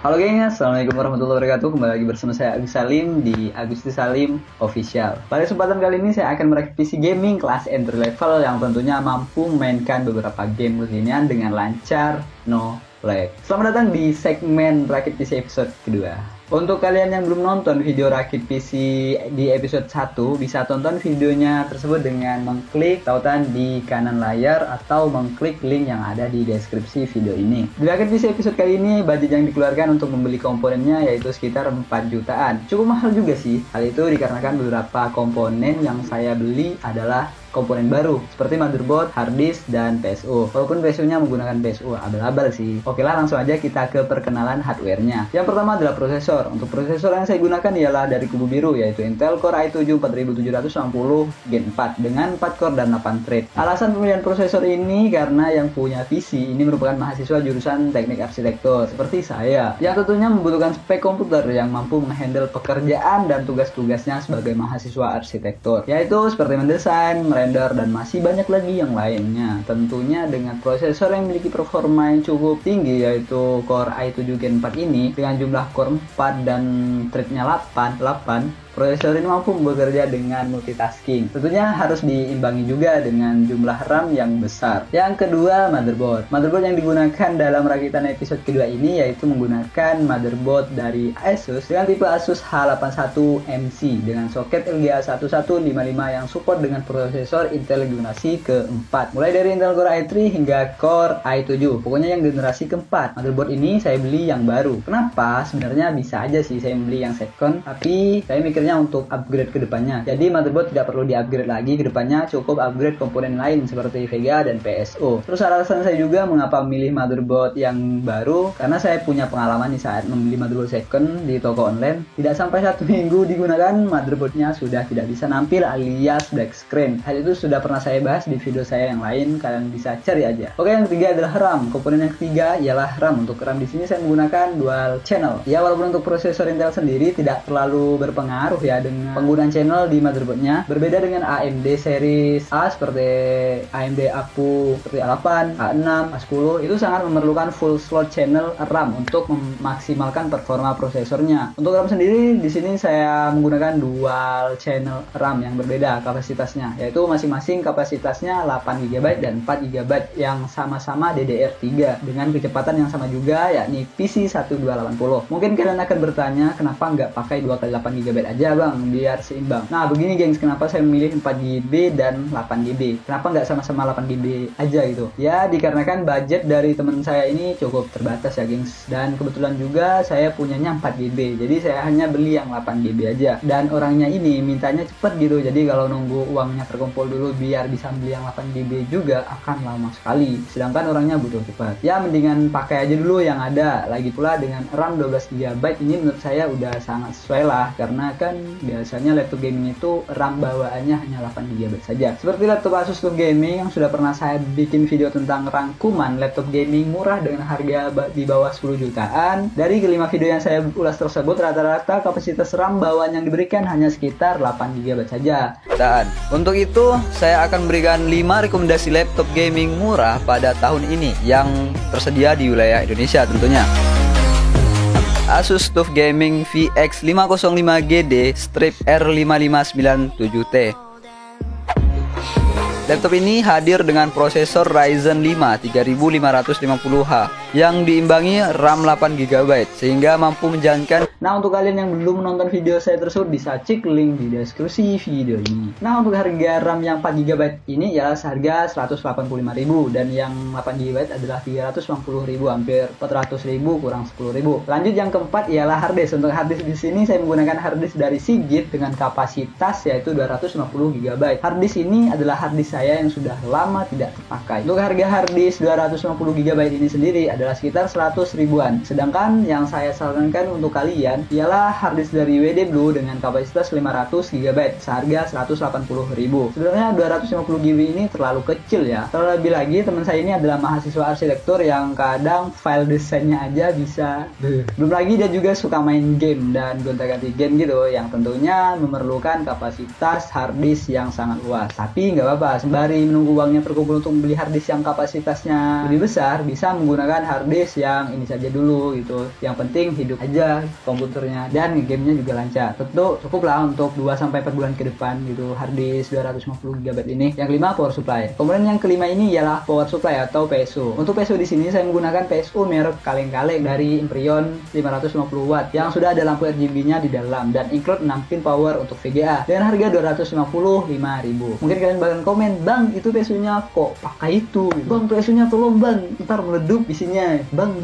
Halo geng, assalamualaikum warahmatullahi wabarakatuh. Kembali lagi bersama saya Agus Salim di Agustus Salim Official. Pada kesempatan kali ini saya akan merakit PC gaming kelas entry level yang tentunya mampu memainkan beberapa game kekinian dengan lancar, no lag. Selamat datang di segmen rakit PC episode kedua. Untuk kalian yang belum nonton video rakit PC di episode 1, bisa tonton videonya tersebut dengan mengklik tautan di kanan layar atau mengklik link yang ada di deskripsi video ini. Di rakit PC episode kali ini, budget yang dikeluarkan untuk membeli komponennya yaitu sekitar 4 jutaan. Cukup mahal juga sih. Hal itu dikarenakan beberapa komponen yang saya beli adalah komponen baru seperti motherboard, hard disk, dan PSU. Walaupun PSU-nya menggunakan PSU abal-abal sih. Oke lah, langsung aja kita ke perkenalan hardware-nya. Yang pertama adalah prosesor. Untuk prosesor yang saya gunakan ialah dari kubu biru, yaitu Intel Core i7 4760 Gen 4 dengan 4 core dan 8 thread. Alasan pemilihan prosesor ini karena yang punya PC ini merupakan mahasiswa jurusan teknik arsitektur seperti saya, yang tentunya membutuhkan spek komputer yang mampu menghandle pekerjaan dan tugas-tugasnya sebagai mahasiswa arsitektur, yaitu seperti mendesain, render, dan masih banyak lagi yang lainnya. Tentunya dengan prosesor yang memiliki performa yang cukup tinggi yaitu Core i7 Gen 4 ini dengan jumlah core 4 dan threadnya 8, prosesor ini mampu bekerja dengan multitasking. Tentunya harus diimbangi juga dengan jumlah RAM yang besar. Yang kedua, motherboard. Motherboard yang digunakan dalam rakitan episode kedua ini yaitu menggunakan motherboard dari Asus dengan tipe Asus H81MC dengan soket LGA 1155 yang support dengan prosesor Intel generasi keempat. Mulai dari Intel Core i3 hingga Core i7. Pokoknya yang generasi keempat. Motherboard ini saya beli yang baru. Kenapa? Sebenarnya bisa aja sih saya beli yang second, tapi saya mikir untuk upgrade ke depannya. Jadi motherboard tidak perlu di-upgrade lagi ke depannya, cukup upgrade komponen lain seperti VGA dan PSU. Terus alasan saya juga mengapa memilih motherboard yang baru, karena saya punya pengalaman di saat membeli motherboard second di toko online. Tidak sampai 1 minggu digunakan, motherboardnya sudah tidak bisa nampil alias black screen. Hal itu sudah pernah saya bahas di video saya yang lain, kalian bisa cari aja. Oke, yang ketiga adalah RAM. Komponen yang ketiga ialah RAM. Untuk RAM di sini saya menggunakan dual channel. Ya, walaupun untuk prosesor Intel sendiri tidak terlalu berpengaruh ya dengan penggunaan channel di motherboardnya. Berbeda dengan AMD series A seperti AMD APU seperti A8, A6, A10 itu sangat memerlukan full slot channel RAM untuk memaksimalkan performa prosesornya. Untuk RAM sendiri di sini saya menggunakan dual channel RAM yang berbeda kapasitasnya, yaitu masing-masing kapasitasnya 8 GB dan 4 GB yang sama-sama DDR3 dengan kecepatan yang sama juga yakni PC1280. Mungkin kalian akan bertanya kenapa nggak pakai 2x8 GB aja bang, biar seimbang. Nah begini gengs, kenapa saya memilih 4GB dan 8GB, kenapa nggak sama-sama 8GB aja gitu ya? Dikarenakan budget dari teman saya ini cukup terbatas ya gengs, dan kebetulan juga saya punyanya 4GB, jadi saya hanya beli yang 8GB aja. Dan orangnya ini mintanya cepet gitu, jadi kalau nunggu uangnya terkumpul dulu biar bisa beli yang 8GB juga akan lama sekali, sedangkan orangnya butuh cepat. Ya mendingan pakai aja dulu yang ada. Lagi pula dengan RAM 12GB ini menurut saya udah sangat sesuai lah, karena kan biasanya laptop gaming itu RAM bawaannya hanya 8GB saja. Seperti laptop Asus TUF Gaming yang sudah pernah saya bikin video tentang rangkuman laptop gaming murah dengan harga di bawah 10 jutaan. Dari kelima video yang saya ulas tersebut, rata-rata kapasitas RAM bawaan yang diberikan hanya sekitar 8GB saja. Dan untuk itu saya akan berikan 5 rekomendasi laptop gaming murah pada tahun ini yang tersedia di wilayah Indonesia tentunya. Asus TUF Gaming VX505GD strip R5597T. Laptop ini hadir dengan prosesor Ryzen 5 3550H yang diimbangi RAM 8GB sehingga mampu menjalankan. Nah, untuk kalian yang belum menonton video saya tersebut bisa cek link di deskripsi video ini. Nah, untuk harga RAM yang 4GB ini ialah seharga 185.000 dan yang 8GB adalah 350.000, hampir 400.000 kurang 10.000. Lanjut yang keempat ialah hard disk. Untuk hard disk di sini saya menggunakan hard disk dari Seagate dengan kapasitas yaitu 250GB. Hard disk ini adalah hard disk saya yang sudah lama tidak terpakai. Untuk harga hard disk 250GB ini sendiri adalah sekitar 100 ribuan. Sedangkan yang saya sarankan untuk kalian ialah hard disk dari WD Blue dengan kapasitas 500GB seharga 180.000. Sebenarnya 250GB ini terlalu kecil ya. Terlebih lagi teman saya ini adalah mahasiswa arsitektur yang kadang file desainnya aja bisa belum lagi dia juga suka main game dan gonta-ganti game gitu, yang tentunya memerlukan kapasitas hard disk yang sangat luas. Tapi nggak apa-apa, sembari menunggu uangnya terkumpul untuk membeli hard disk yang kapasitasnya lebih besar, bisa menggunakan harddisk yang ini saja dulu gitu. Yang penting hidup aja komputernya dan gamenya juga lancar. Tentu cukup lah untuk 2-4 bulan ke depan gitu harddisk 250 GB ini. Yang kelima power supply. Kemudian yang kelima ini ialah power supply atau PSU. Untuk PSU di sini saya menggunakan PSU merek kaleng-kaleng dari Imprion 550 watt yang sudah ada lampu RGB-nya di dalam dan include 6 pin power untuk VGA dengan harga 255.000. Mungkin kalian bakal komen, "Bang, itu PSU-nya kok pakai itu?" "Bang, PSU-nya tolong bang, ntar meledup isinya." Bang.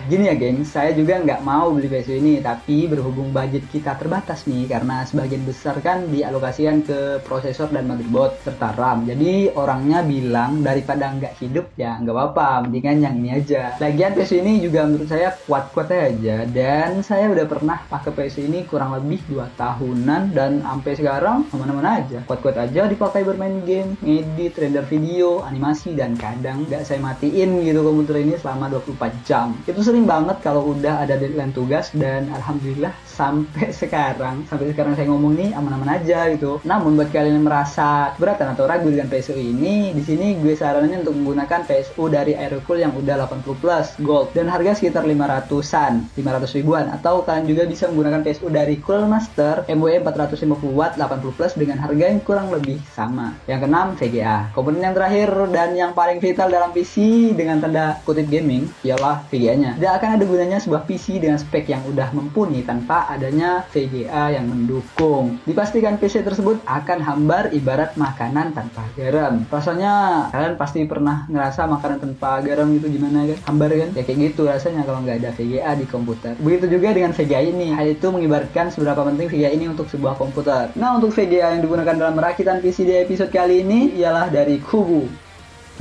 Gini ya geng, saya juga nggak mau beli PSU ini, tapi berhubung budget kita terbatas nih karena sebagian besar kan dialokasikan ke prosesor dan motherboard serta RAM. Jadi orangnya bilang daripada nggak hidup ya nggak apa-apa, mendingan yang ini aja. Lagian PSU ini juga menurut saya kuat-kuat aja dan saya udah pernah pakai PSU ini kurang lebih 2 tahunan dan sampai sekarang aman-aman aja. Kuat-kuat aja dipakai bermain game, ngedit, render video, animasi, dan kadang nggak saya matiin gitu komputer ini selama 24 jam. Itu sering banget kalau udah ada deadline tugas dan alhamdulillah sampai sekarang saya ngomong nih aman-aman aja gitu. Namun buat kalian yang merasa keberatan atau ragu dengan PSU ini, di sini gue saranin untuk menggunakan PSU dari Aerocool yang udah 80 plus gold dan harga sekitar 500 ribuan, atau kalian juga bisa menggunakan PSU dari Coolmaster MW 450 watt 80 plus dengan harga yang kurang lebih sama. Yang keenam, VGA. Komponen yang terakhir dan yang paling vital dalam PC dengan tanda kutip gaming ialah VGA-nya. Tidak akan ada gunanya sebuah PC dengan spek yang udah mumpuni tanpa adanya VGA yang mendukung. Dipastikan PC tersebut akan hambar ibarat makanan tanpa garam. Rasanya kalian pasti pernah ngerasa makanan tanpa garam gitu gimana kan? Hambar kan? Ya kayak gitu rasanya kalau nggak ada VGA di komputer. Begitu juga dengan VGA ini. Hal itu mengibaratkan seberapa penting VGA ini untuk sebuah komputer. Nah, untuk VGA yang digunakan dalam merakitan PC di episode kali ini ialah dari kubu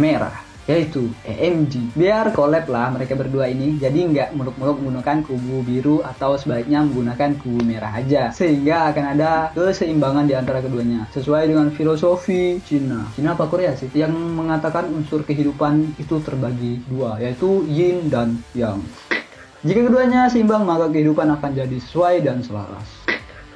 merah, yaitu AMD. Biar collab lah mereka berdua ini, jadi nggak muluk-muluk menggunakan kubu biru atau sebaliknya menggunakan kubu merah aja, sehingga akan ada keseimbangan di antara keduanya sesuai dengan filosofi Cina apa Korea sih yang mengatakan unsur kehidupan itu terbagi dua, yaitu yin dan yang. Jika keduanya seimbang maka kehidupan akan jadi sesuai dan selaras.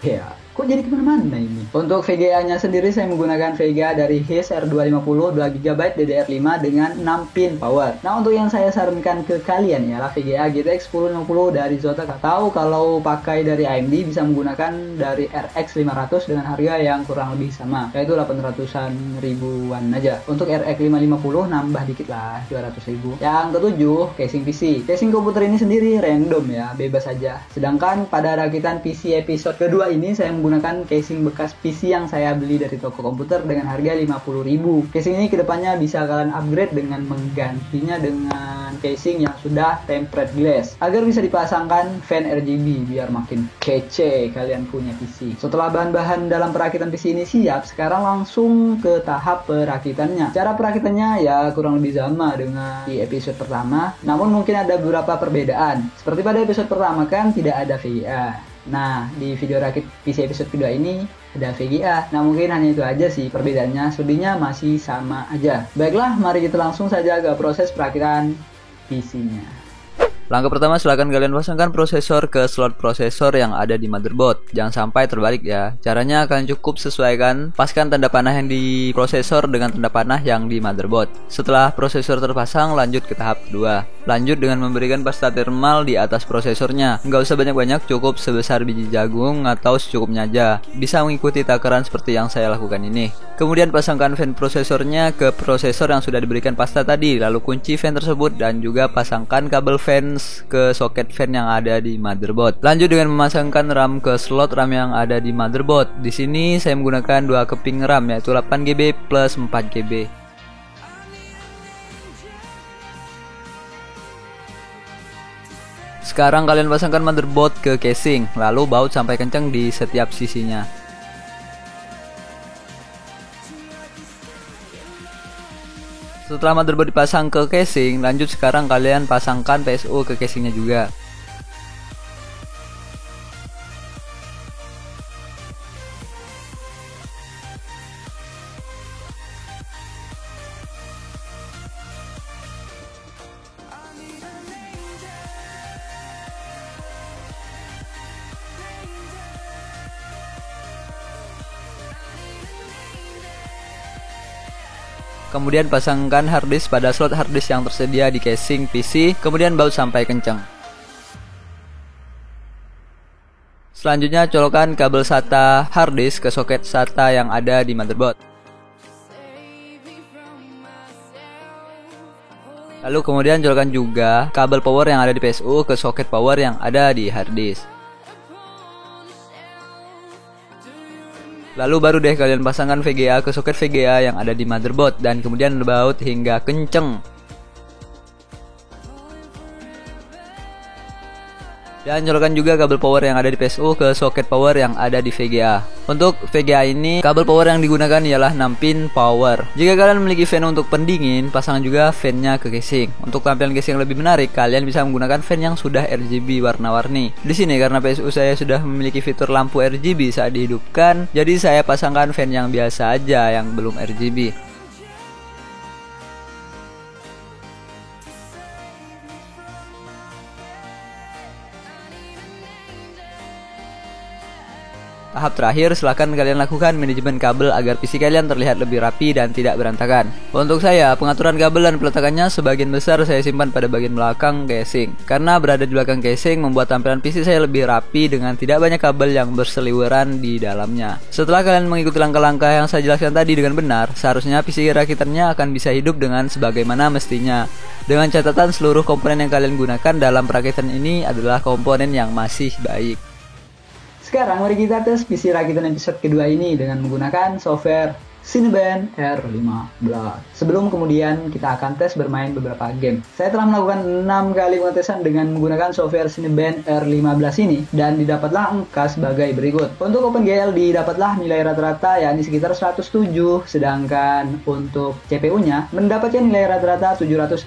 Ya, kok jadi kemana-mana ini? Untuk VGA-nya sendiri saya menggunakan VGA dari HIS R250 2GB DDR5 dengan 6 pin power. Nah, untuk yang saya sarankan ke kalian ialah VGA GTX 1050 dari Zotac, atau kalau pakai dari AMD bisa menggunakan dari RX 500 dengan harga yang kurang lebih sama, yaitu 800-an ribuan aja. Untuk RX 550 nambah dikit lah, 200 ribu. Yang ketujuh, casing PC. Casing komputer ini sendiri random ya, bebas aja. Sedangkan pada rakitan PC episode kedua ini saya menggunakan casing bekas PC yang saya beli dari toko komputer dengan harga 50.000. Casing ini kedepannya bisa kalian upgrade dengan menggantinya dengan casing yang sudah tempered glass agar bisa dipasangkan fan RGB biar makin kece kalian punya PC. Setelah bahan-bahan dalam perakitan PC ini siap, sekarang langsung ke tahap perakitannya. Cara perakitannya ya kurang lebih sama dengan di episode pertama, namun mungkin ada beberapa perbedaan. Seperti pada episode pertama kan tidak ada VGA. Nah, di video rakit PC episode kedua ini ada VGA. Nah, mungkin hanya itu aja sih perbedaannya. Selebihnya masih sama aja. Baiklah, mari kita langsung saja ke proses perakitan PC-nya. Langkah pertama, silakan kalian pasangkan prosesor ke slot prosesor yang ada di motherboard. Jangan sampai terbalik ya. Caranya kalian cukup sesuaikan paskan tanda panah yang di prosesor dengan tanda panah yang di motherboard. Setelah prosesor terpasang, lanjut ke tahap kedua. Lanjut dengan memberikan pasta thermal di atas prosesornya. Nggak usah banyak-banyak, cukup sebesar biji jagung atau secukupnya aja. Bisa mengikuti takaran seperti yang saya lakukan ini. Kemudian pasangkan fan prosesornya ke prosesor yang sudah diberikan pasta tadi. Lalu kunci fan tersebut dan juga pasangkan kabel fan ke soket fan yang ada di motherboard. Lanjut dengan memasangkan RAM ke slot RAM yang ada di motherboard. Di sini saya menggunakan 2 keping RAM, yaitu 8GB plus 4GB. Sekarang kalian pasangkan motherboard ke casing, lalu baut sampai kencang di setiap sisinya. Setelah motherboard dipasang ke casing, lanjut sekarang kalian pasangkan PSU ke casingnya juga. Kemudian pasangkan harddisk pada slot harddisk yang tersedia di casing PC, kemudian baut sampai kencang. Selanjutnya colokkan kabel SATA harddisk ke soket SATA yang ada di motherboard. Lalu kemudian colokkan juga kabel power yang ada di PSU ke soket power yang ada di harddisk. Lalu baru deh kalian pasangkan VGA ke soket VGA yang ada di motherboard dan kemudian baut hingga kenceng. Dan colokkan juga kabel power yang ada di PSU ke soket power yang ada di VGA. Untuk VGA ini, kabel power yang digunakan ialah 6 pin power. Jika kalian memiliki fan untuk pendingin, pasang juga fan-nya ke casing. Untuk tampilan casing yang lebih menarik, kalian bisa menggunakan fan yang sudah RGB warna-warni. Di sini karena PSU saya sudah memiliki fitur lampu RGB saat dihidupkan, jadi saya pasangkan fan yang biasa aja yang belum RGB. Tahap terakhir, silahkan kalian lakukan manajemen kabel agar PC kalian terlihat lebih rapi dan tidak berantakan. Untuk saya, pengaturan kabel dan peletakannya sebagian besar saya simpan pada bagian belakang casing. Karena berada di belakang casing membuat tampilan PC saya lebih rapi dengan tidak banyak kabel yang berseliweran di dalamnya. Setelah kalian mengikuti langkah-langkah yang saya jelaskan tadi dengan benar, seharusnya PC rakitannya akan bisa hidup dengan sebagaimana mestinya. Dengan catatan seluruh komponen yang kalian gunakan dalam perakitan ini adalah komponen yang masih baik. Sekarang mari kita tes PC rakitan episode kedua ini dengan menggunakan software Cinebench R15. Sebelum kemudian kita akan tes bermain beberapa game. Saya telah melakukan 6 kali pengetesan dengan menggunakan software Cinebench R15 ini dan didapatlah angka sebagai berikut. Untuk OpenGL didapatlah nilai rata-rata yakni sekitar 107, sedangkan untuk CPU-nya mendapatkan nilai rata-rata 745.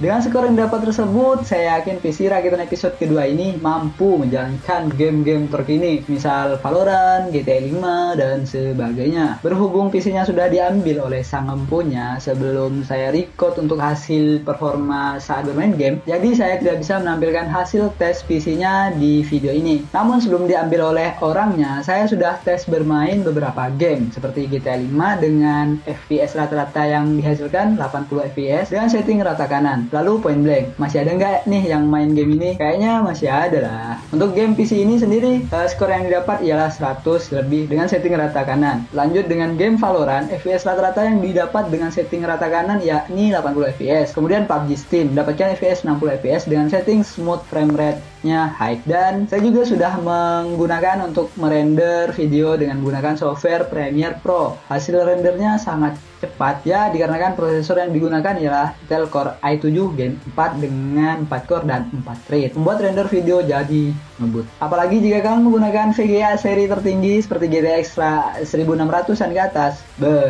Dengan skor yang dapat tersebut, saya yakin PC rakitan episode kedua ini mampu menjalankan game-game terkini, misal Valorant, GTA 5 dan sebagainya. Berhubung PC-nya sudah diambil oleh sang empunya sebelum saya record untuk hasil performa saat bermain game, jadi saya tidak bisa menampilkan hasil tes PC-nya di video ini. Namun sebelum diambil oleh orangnya, saya sudah tes bermain beberapa game seperti GTA 5 dengan FPS rata-rata yang dihasilkan 80 FPS dengan setting rata kanan. Lalu Point Blank, masih ada nggak nih yang main game ini? Kayaknya masih ada lah. Untuk game PC ini sendiri, skor yang didapat ialah 100 lebih dengan setting rata kanan. Lanjut dengan game Valorant, FPS rata-rata yang didapat dengan setting rata kanan yakni 80 FPS. Kemudian PUBG Steam mendapatkan FPS 60 FPS dengan setting smooth frame rate-nya high. Dan saya juga sudah menggunakan untuk merender video dengan menggunakan software Premiere Pro. Hasil rendernya sangat cepat ya, dikarenakan prosesor yang digunakan ialah Intel Core i7 Gen 4 dengan 4 core dan 4 thread, membuat render video jadi ngebut. Apalagi jika kalian menggunakan VGA seri tertinggi seperti GTX 1600-an ke atas,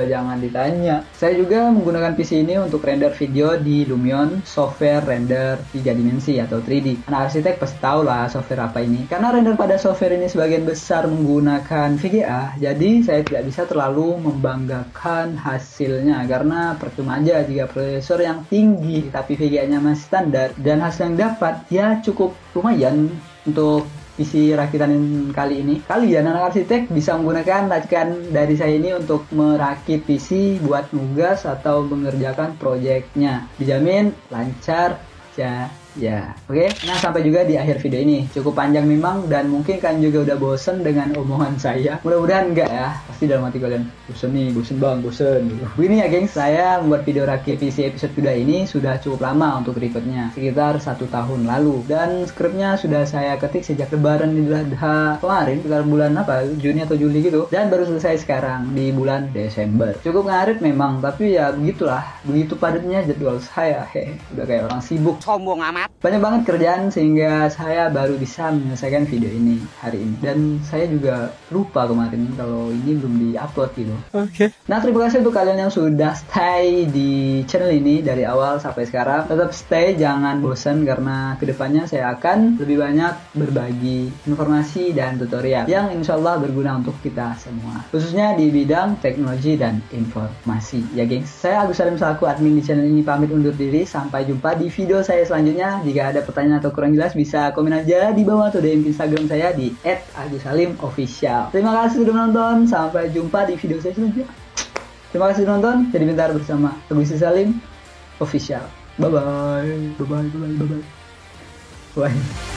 jangan ditanya. Saya juga menggunakan PC ini untuk render video di Lumion software render 3 dimensi atau 3D. Anak arsitek pasti tahu lah software apa ini. Karena render pada software ini sebagian besar menggunakan VGA, jadi saya tidak bisa terlalu membanggakan hasilnya karena percuma aja jika prosesor yang tinggi tapi VGA-nya masih standar dan hasil yang dapat ya cukup lumayan. Untuk PC rakitan kali ini, kalian anak arsitek bisa menggunakan racikan dari saya ini untuk merakit PC buat nugas atau mengerjakan proyeknya. Dijamin lancar ya. Oke. Nah, sampai juga di akhir video ini. Cukup panjang memang dan mungkin kalian juga udah bosen dengan omongan saya. Mudah-mudahan enggak ya. Pasti dalam hati kalian bosen bang. Begini ya gengs, saya membuat video rakit PC episode kedua ini sudah cukup lama untuk recordnya, sekitar 1 tahun lalu. Dan skripnya sudah saya ketik sejak lebaran Idul Adha kemarin, sekitar bulan Juni atau Juli gitu. Dan baru selesai sekarang di bulan Desember. Cukup ngarit memang, tapi ya begitulah. Begitu padatnya jadwal saya. Udah kayak orang sibuk. Sombong amat. Banyak banget kerjaan sehingga saya baru bisa menyelesaikan video ini hari ini. Dan saya juga lupa kemarin kalau ini belum di-upload gitu. Oke. Nah, terima kasih untuk kalian yang sudah stay di channel ini dari awal sampai sekarang. Tetap stay, jangan bosan karena kedepannya saya akan lebih banyak berbagi informasi dan tutorial yang insya Allah berguna untuk kita semua. Khususnya di bidang teknologi dan informasi. Ya gengs, saya Agus Salim selaku admin di channel ini pamit undur diri. Sampai jumpa di video saya selanjutnya. Jika ada pertanyaan atau kurang jelas bisa komen aja di bawah atau DM Instagram saya di @agussalimofficial. Terima kasih sudah menonton. Sampai jumpa di video saya selanjutnya. Terima kasih nonton. Jadi Pintar bersama Agus Salim Official. Bye bye. Bye bye. Bye bye. Bye bye. Bye.